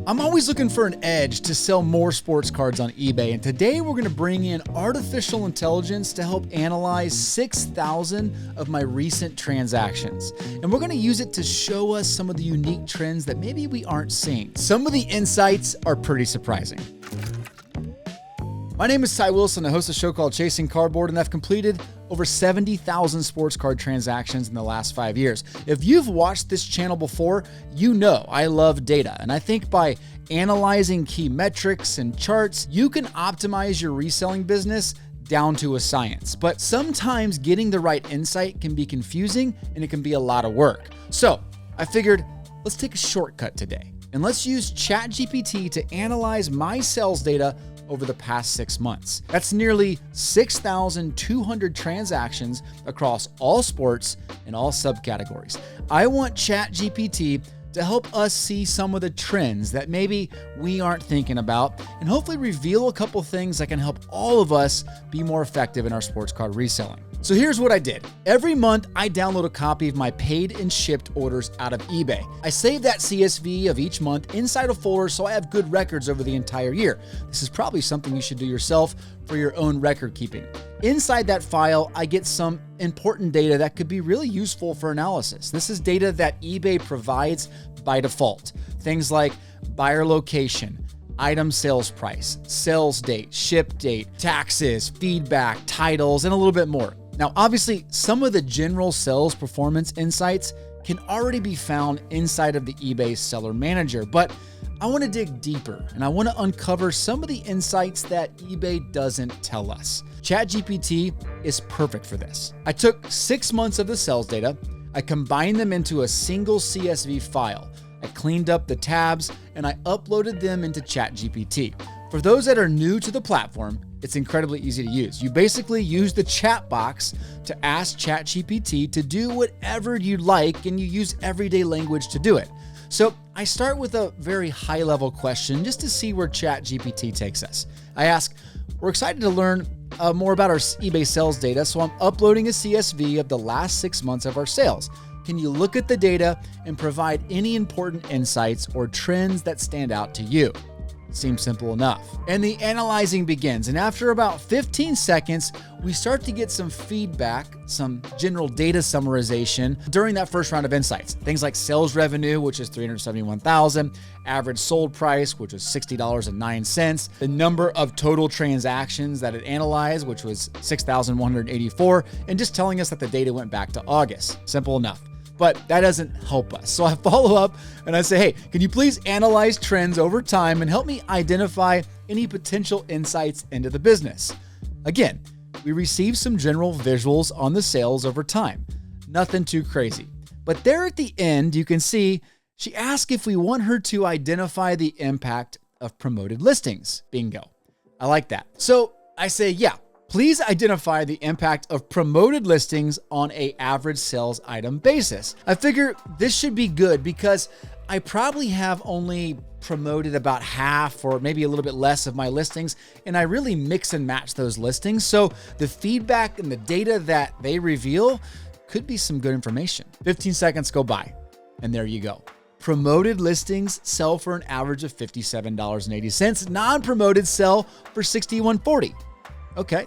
I'm always looking for an edge to sell more sports cards on eBay, and today we're going to bring in artificial intelligence to help analyze 6,000 of my recent transactions. And we're going to use it to show us some of the unique trends that maybe we aren't seeing. Some of the insights are pretty surprising. My name is Ty Wilson. I host a show called Chasing Cardboard, and I've completed over 70,000 sports card transactions in the last 5 years. If you've watched this channel before, you know I love data. And I think by analyzing key metrics and charts, you can optimize your reselling business down to a science. But sometimes getting the right insight can be confusing and it can be a lot of work. So I figured, let's take a shortcut today and let's use ChatGPT to analyze my sales data over the past 6 months. That's nearly 6,200 transactions across all sports and all subcategories. I want ChatGPT to help us see some of the trends that maybe we aren't thinking about and hopefully reveal a couple things that can help all of us be more effective in our sports card reselling. So here's what I did. Every month, I download a copy of my paid and shipped orders out of eBay. I save that CSV of each month inside a folder so I have good records over the entire year. This is probably something you should do yourself for your own record keeping. Inside that file, I get some important data that could be really useful for analysis. This is data that eBay provides by default. Things like buyer location, item sales price, sales date, ship date, taxes, feedback, titles, and a little bit more. Now, obviously, some of the general sales performance insights can already be found inside of the eBay Seller Manager, but I want to dig deeper and I want to uncover some of the insights that eBay doesn't tell us. ChatGPT is perfect for this. I took 6 months of the sales data, I combined them into a single CSV file. I cleaned up the tabs and I uploaded them into ChatGPT. For those that are new to the platform, it's incredibly easy to use. You basically use the chat box to ask ChatGPT to do whatever you like, and you use everyday language to do it. So I start with a very high-level question just to see where ChatGPT takes us. I ask, we're excited to learn more about our eBay sales data, so I'm uploading a CSV of the last 6 months of our sales. Can you look at the data and provide any important insights or trends that stand out to you? Seems simple enough. And the analyzing begins. And after about 15 seconds, we start to get some feedback, some general data summarization during that first round of insights. Things like sales revenue, which is $371,000, average sold price, which was $60.09, the number of total transactions that it analyzed, which was 6,184, and just telling us that the data went back to August. Simple enough. But that doesn't help us. So I follow up and I say, hey, can you please analyze trends over time and help me identify any potential insights into the business? Again, we receive some general visuals on the sales over time. Nothing too crazy. But there at the end, you can see she asked if we want her to identify the impact of promoted listings. Bingo. I like that. So I say, yeah. Please identify the impact of promoted listings on an average sales item basis. I figure this should be good because I probably have only promoted about half or maybe a little bit less of my listings, and I really mix and match those listings. So the feedback and the data that they reveal could be some good information. 15 seconds go by, and there you go. Promoted listings sell for an average of $57.80. Non-promoted sell for $61.40. Okay,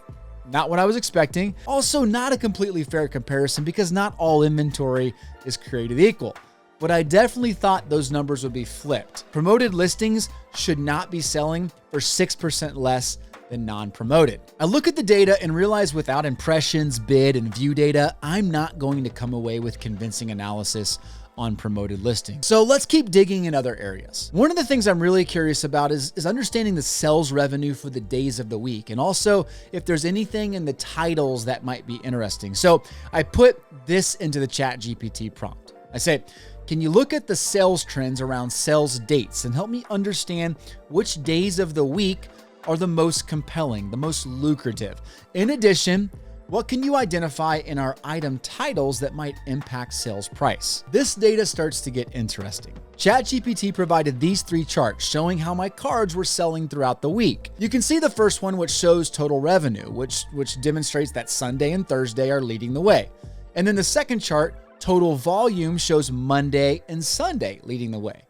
not what I was expecting. Also, not a completely fair comparison because not all inventory is created equal. But I definitely thought those numbers would be flipped. Promoted listings should not be selling for 6% less than non-promoted. I look at the data and realize without impressions, bid, and view data, I'm not going to come away with convincing analysis on promoted listings. So let's keep digging in other areas. One of the things I'm really curious about is understanding the sales revenue for the days of the week, and also if there's anything in the titles that might be interesting. So I put this into the ChatGPT prompt. I say, can you look at the sales trends around sales dates and help me understand which days of the week are the most compelling, the most lucrative? In addition, what can you identify in our item titles that might impact sales price? This data starts to get interesting. ChatGPT provided these 3 charts showing how my cards were selling throughout the week. You can see the first one, which shows total revenue, which demonstrates that Sunday and Thursday are leading the way. And then the second chart, total volume, shows Monday and Sunday leading the way.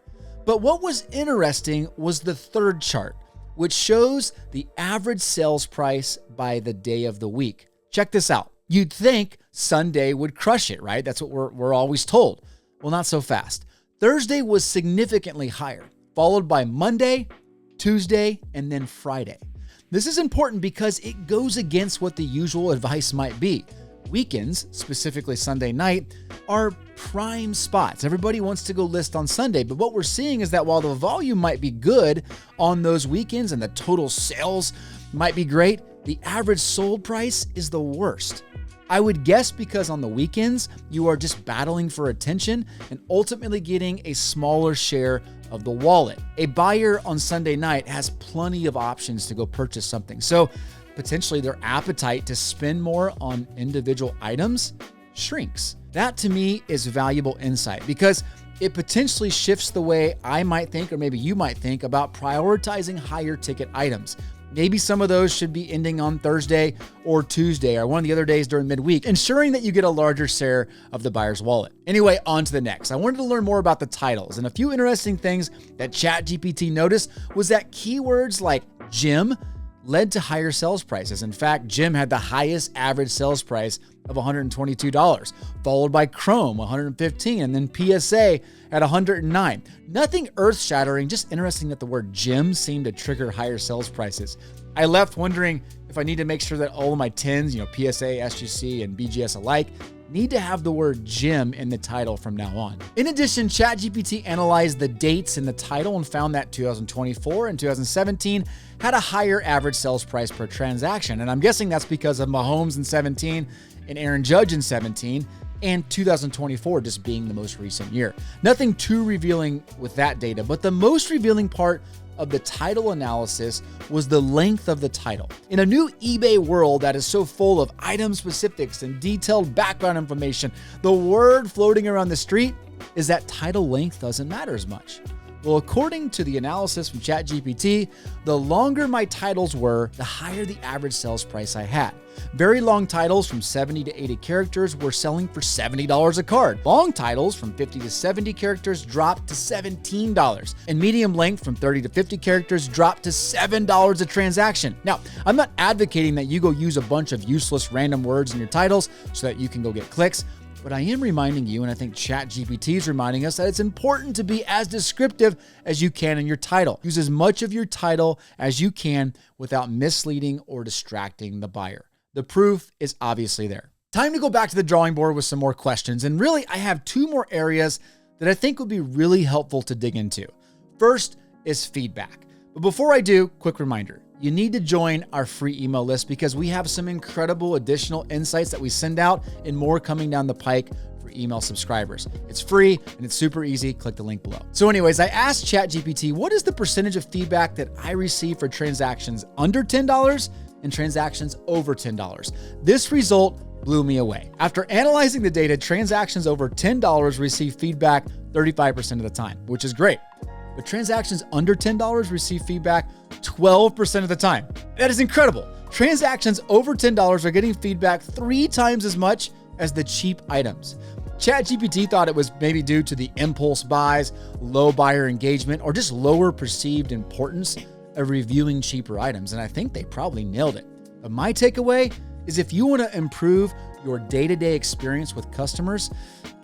But what was interesting was the third chart, which shows the average sales price by the day of the week. Check this out. You'd think Sunday would crush it, right? That's what we're always told. Well, not so fast. Thursday was significantly higher, followed by Monday, Tuesday, and then Friday. This is important because it goes against what the usual advice might be. Weekends, specifically Sunday night, are prime spots. Everybody wants to go list on Sunday, but what we're seeing is that while the volume might be good on those weekends and the total sales might be great, the average sold price is the worst. I would guess because on the weekends, you are just battling for attention and ultimately getting a smaller share of the wallet. A buyer on Sunday night has plenty of options to go purchase something. So potentially their appetite to spend more on individual items shrinks. That to me is valuable insight because it potentially shifts the way I might think, or maybe you might think, about prioritizing higher ticket items. Maybe some of those should be ending on Thursday or Tuesday or one of the other days during midweek, ensuring that you get a larger share of the buyer's wallet. Anyway, on to the next. I wanted to learn more about the titles, and a few interesting things that ChatGPT noticed was that keywords like gym led to higher sales prices. In fact, gym had the highest average sales price of $122, followed by Chrome, $115, and then PSA at $109. Nothing earth-shattering, just interesting that the word gym seemed to trigger higher sales prices. I left wondering if I need to make sure that all of my TINs, PSA, SGC, and BGS alike, need to have the word gym in the title from now on. In addition, ChatGPT analyzed the dates in the title and found that 2024 and 2017 had a higher average sales price per transaction. And I'm guessing that's because of Mahomes in 17 and Aaron Judge in 17, and 2024 just being the most recent year. Nothing too revealing with that data, but the most revealing part of the title analysis was the length of the title. In a new eBay world that is so full of item specifics and detailed background information, the word floating around the street is that title length doesn't matter as much. Well, according to the analysis from ChatGPT, the longer my titles were, the higher the average sales price I had. Very long titles from 70 to 80 characters were selling for $70 a card. Long titles from 50 to 70 characters dropped to $17. And medium length from 30 to 50 characters dropped to $7 a transaction. Now, I'm not advocating that you go use a bunch of useless random words in your titles so that you can go get clicks. But I am reminding you, and I think ChatGPT is reminding us, that it's important to be as descriptive as you can in your title. Use as much of your title as you can without misleading or distracting the buyer. The proof is obviously there. Time to go back to the drawing board with some more questions. And really, I have two more areas that I think would be really helpful to dig into. First is feedback. But before I do, quick reminder. You need to join our free email list because we have some incredible additional insights that we send out and more coming down the pike for email subscribers. It's free and it's super easy. Click the link below. So anyways, I asked ChatGPT, what is the percentage of feedback that I receive for transactions under $10 and transactions over $10? This result blew me away. After analyzing the data, transactions over $10 receive feedback 35% of the time, which is great. But transactions under $10 receive feedback 12% of the time. That is incredible. Transactions over $10 are getting feedback 3 times as much as the cheap items. ChatGPT thought it was maybe due to the impulse buys, low buyer engagement, or just lower perceived importance of reviewing cheaper items, and I think they probably nailed it. But my takeaway is if you want to improve your day-to-day experience with customers,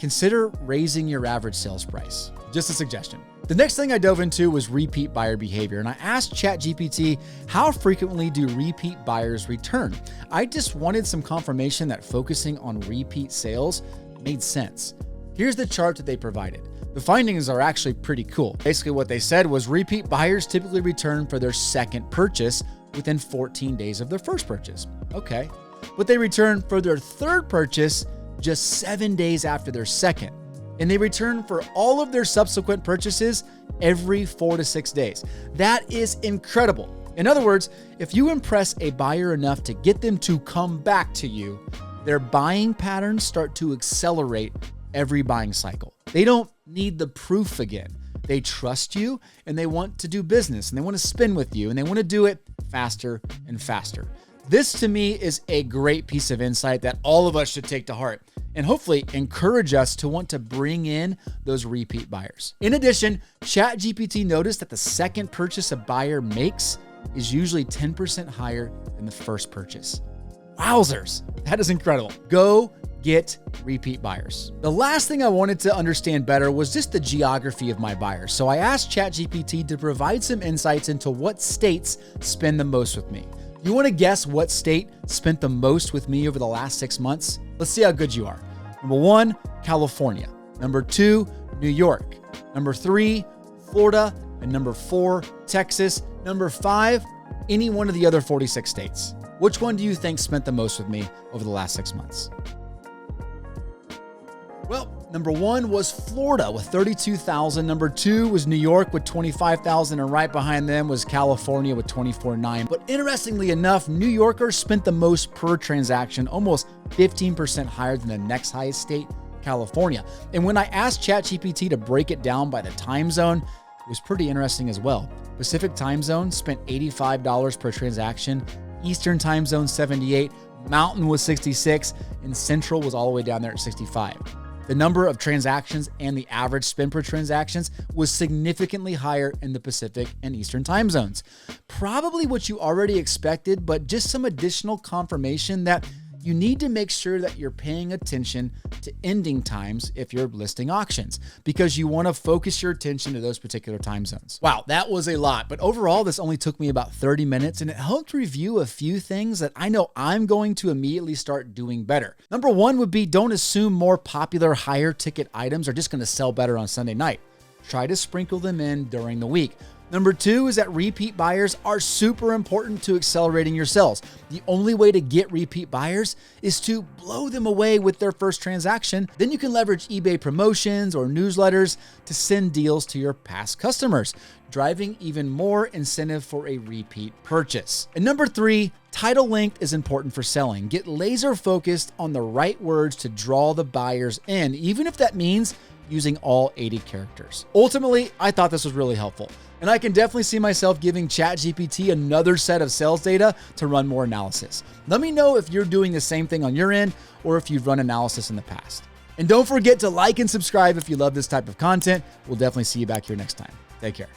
consider raising your average sales price. Just a suggestion. The next thing I dove into was repeat buyer behavior, and I asked ChatGPT, how frequently do repeat buyers return? I just wanted some confirmation that focusing on repeat sales made sense. Here's the chart that they provided. The findings are actually pretty cool. Basically what they said was repeat buyers typically return for their second purchase within 14 days of their first purchase. Okay, but they return for their third purchase just 7 days after their second. And they return for all of their subsequent purchases every 4 to 6 days. That is incredible. In other words, if you impress a buyer enough to get them to come back to you, their buying patterns start to accelerate every buying cycle. They don't need the proof again. They trust you and they want to do business and they want to spend with you and they want to do it faster and faster. This to me is a great piece of insight that all of us should take to heart and hopefully encourage us to want to bring in those repeat buyers. In addition, ChatGPT noticed that the second purchase a buyer makes is usually 10% higher than the first purchase. Wowzers, that is incredible. Go get repeat buyers. The last thing I wanted to understand better was just the geography of my buyers. So I asked ChatGPT to provide some insights into what states spend the most with me. You want to guess what state spent the most with me over the last 6 months? Let's see how good you are. Number 1, California. Number 2, New York. Number 3, Florida. And number 4, Texas. Number 5, any one of the other 46 states. Which one do you think spent the most with me over the last 6 months? Well, number 1 was Florida with 32,000. Number 2 was New York with 25,000. And right behind them was California with 24,900. But interestingly enough, New Yorkers spent the most per transaction, almost 15% higher than the next highest state, California. And when I asked ChatGPT to break it down by the time zone, it was pretty interesting as well. Pacific time zone spent $85 per transaction. Eastern time zone, 78. Mountain was 66. And Central was all the way down there at 65. The number of transactions and the average spend per transactions was significantly higher in the Pacific and Eastern time zones. Probably what you already expected, but just some additional confirmation that you need to make sure that you're paying attention to ending times if you're listing auctions, because you want to focus your attention to those particular time zones. Wow, that was a lot, but overall, this only took me about 30 minutes and it helped review a few things that I know I'm going to immediately start doing better. Number 1 would be don't assume more popular, higher ticket items are just going to sell better on Sunday night. Try to sprinkle them in during the week. Number 2 is that repeat buyers are super important to accelerating your sales. The only way to get repeat buyers is to blow them away with their first transaction. Then you can leverage eBay promotions or newsletters to send deals to your past customers, driving even more incentive for a repeat purchase. And number 3, title length is important for selling. Get laser focused on the right words to draw the buyers in, even if that means using all 80 characters. Ultimately, I thought this was really helpful, and I can definitely see myself giving ChatGPT another set of sales data to run more analysis. Let me know if you're doing the same thing on your end or if you've run analysis in the past. And don't forget to like and subscribe if you love this type of content. We'll definitely see you back here next time. Take care.